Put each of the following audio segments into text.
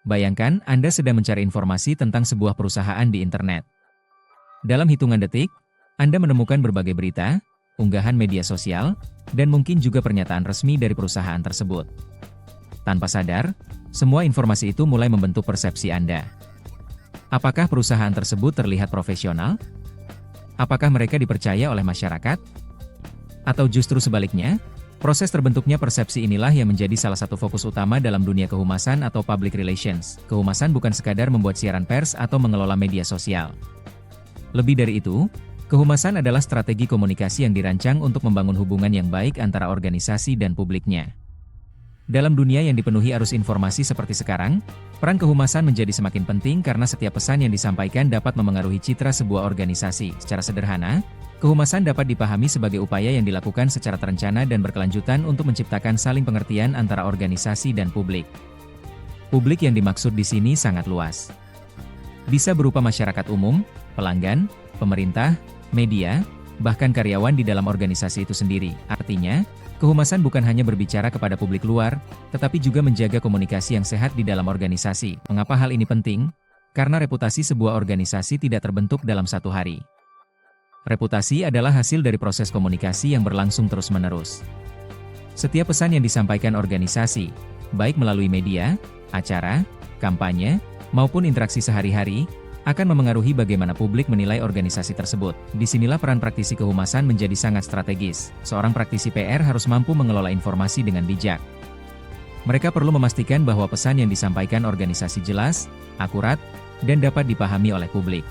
Bayangkan Anda sedang mencari informasi tentang sebuah perusahaan di internet. Dalam hitungan detik, Anda menemukan berbagai berita, unggahan media sosial, dan mungkin juga pernyataan resmi dari perusahaan tersebut. Tanpa sadar, semua informasi itu mulai membentuk persepsi Anda. Apakah perusahaan tersebut terlihat profesional? Apakah mereka dipercaya oleh masyarakat? Atau justru sebaliknya, proses terbentuknya persepsi inilah yang menjadi salah satu fokus utama dalam dunia kehumasan atau public relations. Kehumasan bukan sekadar membuat siaran pers atau mengelola media sosial. Lebih dari itu, kehumasan adalah strategi komunikasi yang dirancang untuk membangun hubungan yang baik antara organisasi dan publiknya. Dalam dunia yang dipenuhi arus informasi seperti sekarang, peran kehumasan menjadi semakin penting karena setiap pesan yang disampaikan dapat memengaruhi citra sebuah organisasi. Secara sederhana, kehumasan dapat dipahami sebagai upaya yang dilakukan secara terencana dan berkelanjutan untuk menciptakan saling pengertian antara organisasi dan publik. Publik yang dimaksud di sini sangat luas. Bisa berupa masyarakat umum, pelanggan, pemerintah, media, bahkan karyawan di dalam organisasi itu sendiri. Artinya, kehumasan bukan hanya berbicara kepada publik luar, tetapi juga menjaga komunikasi yang sehat di dalam organisasi. Mengapa hal ini penting? Karena reputasi sebuah organisasi tidak terbentuk dalam satu hari. Reputasi adalah hasil dari proses komunikasi yang berlangsung terus-menerus. Setiap pesan yang disampaikan organisasi, baik melalui media, acara, kampanye, maupun interaksi sehari-hari, akan memengaruhi bagaimana publik menilai organisasi tersebut. Disinilah peran praktisi kehumasan menjadi sangat strategis. Seorang praktisi PR harus mampu mengelola informasi dengan bijak. Mereka perlu memastikan bahwa pesan yang disampaikan organisasi jelas, akurat, dan dapat dipahami oleh publik.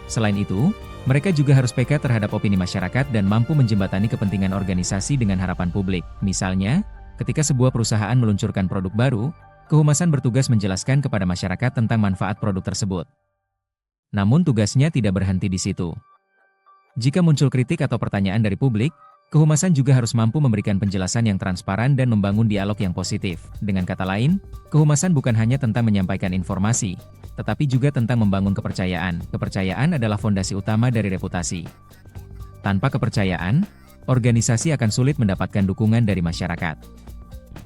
Selain itu, mereka juga harus peka terhadap opini masyarakat dan mampu menjembatani kepentingan organisasi dengan harapan publik. Misalnya, ketika sebuah perusahaan meluncurkan produk baru, kehumasan bertugas menjelaskan kepada masyarakat tentang manfaat produk tersebut. Namun tugasnya tidak berhenti di situ. Jika muncul kritik atau pertanyaan dari publik, kehumasan juga harus mampu memberikan penjelasan yang transparan dan membangun dialog yang positif. Dengan kata lain, kehumasan bukan hanya tentang menyampaikan informasi, tetapi juga tentang membangun kepercayaan. Kepercayaan adalah fondasi utama dari reputasi. Tanpa kepercayaan, organisasi akan sulit mendapatkan dukungan dari masyarakat.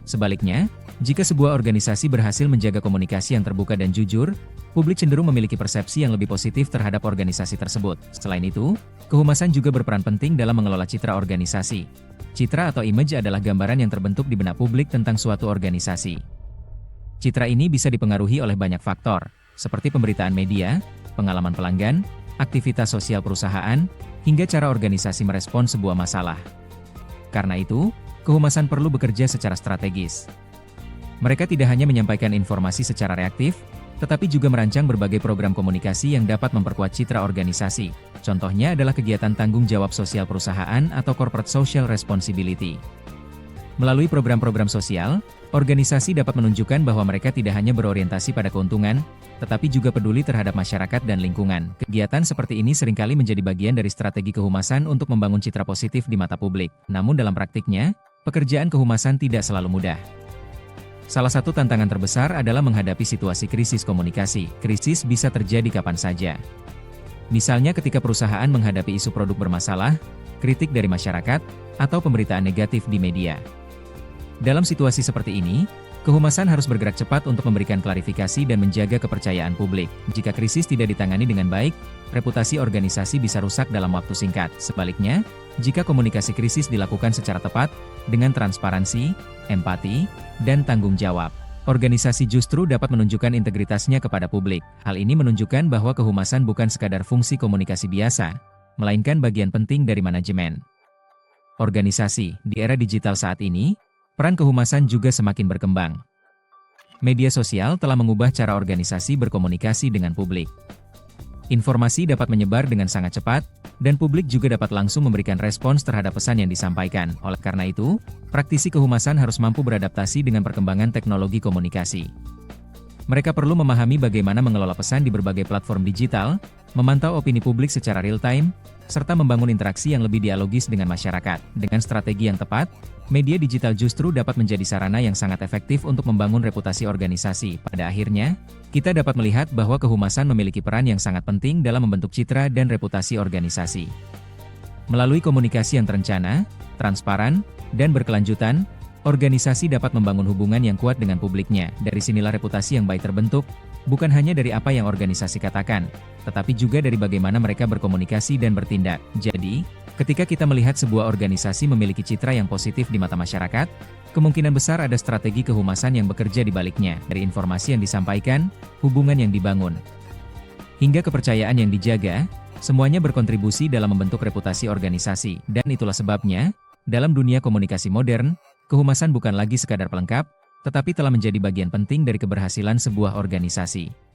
Sebaliknya, jika sebuah organisasi berhasil menjaga komunikasi yang terbuka dan jujur, publik cenderung memiliki persepsi yang lebih positif terhadap organisasi tersebut. Selain itu, kehumasan juga berperan penting dalam mengelola citra organisasi. Citra atau image adalah gambaran yang terbentuk di benak publik tentang suatu organisasi. Citra ini bisa dipengaruhi oleh banyak faktor, seperti pemberitaan media, pengalaman pelanggan, aktivitas sosial perusahaan, hingga cara organisasi merespon sebuah masalah. Karena itu, kehumasan perlu bekerja secara strategis. Mereka tidak hanya menyampaikan informasi secara reaktif, tetapi juga merancang berbagai program komunikasi yang dapat memperkuat citra organisasi. Contohnya adalah kegiatan tanggung jawab sosial perusahaan atau corporate social responsibility. Melalui program-program sosial, organisasi dapat menunjukkan bahwa mereka tidak hanya berorientasi pada keuntungan, tetapi juga peduli terhadap masyarakat dan lingkungan. Kegiatan seperti ini seringkali menjadi bagian dari strategi kehumasan untuk membangun citra positif di mata publik. Namun dalam praktiknya, pekerjaan kehumasan tidak selalu mudah. Salah satu tantangan terbesar adalah menghadapi situasi krisis komunikasi. Krisis bisa terjadi kapan saja. Misalnya ketika perusahaan menghadapi isu produk bermasalah, kritik dari masyarakat, atau pemberitaan negatif di media. Dalam situasi seperti ini, kehumasan harus bergerak cepat untuk memberikan klarifikasi dan menjaga kepercayaan publik. Jika krisis tidak ditangani dengan baik, reputasi organisasi bisa rusak dalam waktu singkat. Sebaliknya, jika komunikasi krisis dilakukan secara tepat, dengan transparansi, empati, dan tanggung jawab, organisasi justru dapat menunjukkan integritasnya kepada publik. Hal ini menunjukkan bahwa kehumasan bukan sekadar fungsi komunikasi biasa, melainkan bagian penting dari manajemen organisasi. Di era digital saat ini, peran kehumasan juga semakin berkembang. Media sosial telah mengubah cara organisasi berkomunikasi dengan publik. Informasi dapat menyebar dengan sangat cepat, dan publik juga dapat langsung memberikan respons terhadap pesan yang disampaikan. Oleh karena itu, praktisi kehumasan harus mampu beradaptasi dengan perkembangan teknologi komunikasi. Mereka perlu memahami bagaimana mengelola pesan di berbagai platform digital, memantau opini publik secara real-time, serta membangun interaksi yang lebih dialogis dengan masyarakat. Dengan strategi yang tepat, media digital justru dapat menjadi sarana yang sangat efektif untuk membangun reputasi organisasi. Pada akhirnya, kita dapat melihat bahwa kehumasan memiliki peran yang sangat penting dalam membentuk citra dan reputasi organisasi. Melalui komunikasi yang terencana, transparan, dan berkelanjutan, Organisasi dapat membangun hubungan yang kuat dengan publiknya. Dari sinilah reputasi yang baik terbentuk, bukan hanya dari apa yang organisasi katakan, tetapi juga dari bagaimana mereka berkomunikasi dan bertindak. Jadi, ketika kita melihat sebuah organisasi memiliki citra yang positif di mata masyarakat, kemungkinan besar ada strategi kehumasan yang bekerja di baliknya. Dari informasi yang disampaikan, hubungan yang dibangun, hingga kepercayaan yang dijaga, semuanya berkontribusi dalam membentuk reputasi organisasi. Dan itulah sebabnya, dalam dunia komunikasi modern, kehumasan bukan lagi sekadar pelengkap, tetapi telah menjadi bagian penting dari keberhasilan sebuah organisasi.